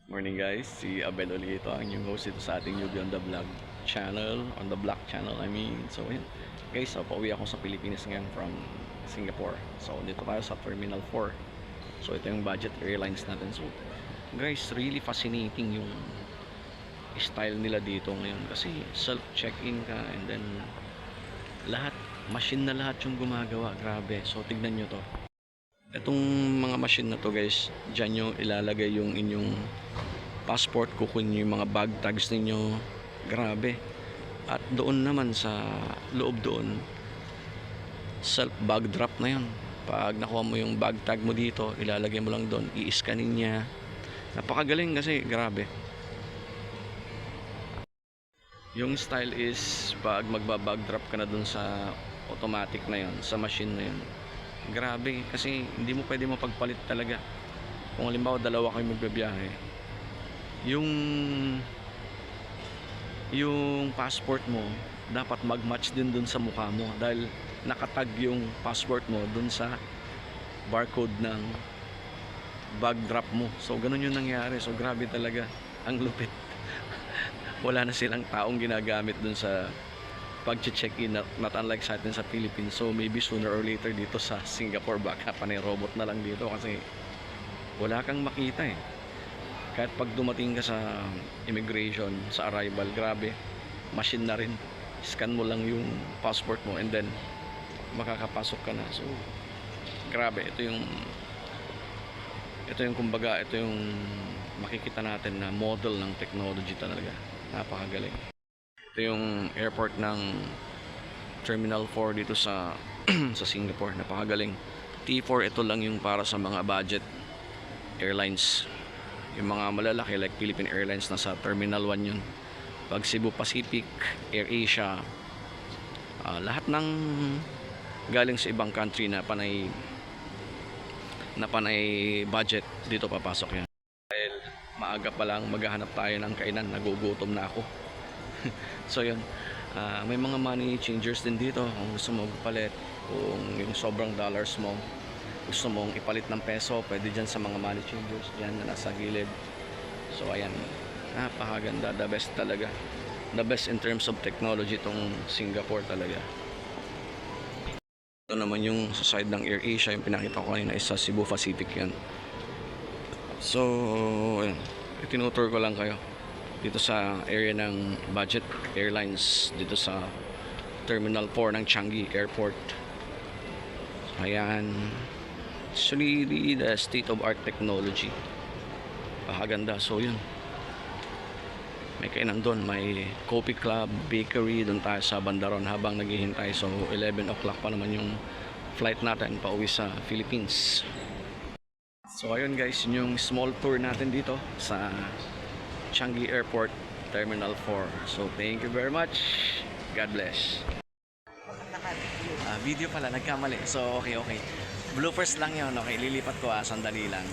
Morning guys, si Abel ulit ito ang inyong host dito sa ating Newbie on the Vlog channel, on the Block channel I mean. So yun guys, pauwi ako sa Pilipinas ngayon from Singapore. So dito tayo sa Terminal 4. So ito yung budget airlines natin. So guys, really fascinating yung style nila dito ngayon kasi self check-in ka and then lahat, machine na lahat yung gumagawa. Grabe. So tignan nyo to. Itong mga machine na to guys, dyan nyo ilalagay yung inyong passport, kukunin yung mga bag tags ninyo. Grabe. At doon naman sa loob doon, self bag drop na yun. Pag nakuha mo yung bag tag mo dito, ilalagay mo lang doon, i-scanin niya. Napakagaling kasi, grabe. Yung style is pag magbabag drop ka na doon sa automatic na yun, sa machine na yun. Grabe, kasi hindi mo pwede mapagpalit talaga. Kung halimbawa dalawa kayo magbabiyahe, yung passport mo dapat mag-match din dun sa mukha mo dahil nakatag yung passport mo dun sa barcode ng bag drop mo. So ganun yung nangyari. So grabe talaga, ang lupit. Wala na silang taong ginagamit dun sa pag-check-in, not unlike sa atin sa Philippines. So maybe sooner or later dito sa Singapore baka panay robot na lang dito kasi wala kang makita eh. Kahit pag dumating ka sa immigration, sa arrival, grabe, machine na rin. Scan mo lang yung passport mo and then makakapasok ka na. So grabe, ito yung kumbaga, ito yung makikita natin na model ng technology talaga. Napakagaling. Ito yung airport ng Terminal 4 dito sa sa Singapore. Napakagaling. T4 ito lang yung para sa mga budget airlines. Yung mga malalaki like Philippine Airlines nasa Terminal 1 yun. Pag Cebu Pacific, AirAsia, lahat ng galing sa ibang country na panay budget dito papasok yan. Dahil maaga pa lang maghahanap tayo ng kainan, nagugutom na ako. So yun, may mga money changers din dito kung gusto mo magpalit, kung yung sobrang dollars mo gusto mong ipalit ng peso, pwede dyan sa mga money changers dyan na nasa gilid. So ayan, napakaganda, the best talaga, the best in terms of technology tong Singapore talaga. Ito naman yung sa side ng AirAsia, yung pinakita ko kanina is sa Cebu Pacific yan. So ayan, itinutur ko lang kayo dito sa area ng budget airlines dito sa Terminal 4 ng Changi Airport. Ayan, it's really the state of art technology. Pakaganda. So yun, may kainan doon, may coffee club, bakery doon tayo sa Bandaron habang naghihintay. So 11 o'clock pa naman yung flight natin pauwi sa Philippines. So ayun guys, yun yung small tour natin dito sa Changi Airport, Terminal 4. So thank you very much. God bless. Video pala, nagkamali. So okay. Bloopers lang yun. Okay, lilipat ko sandali lang.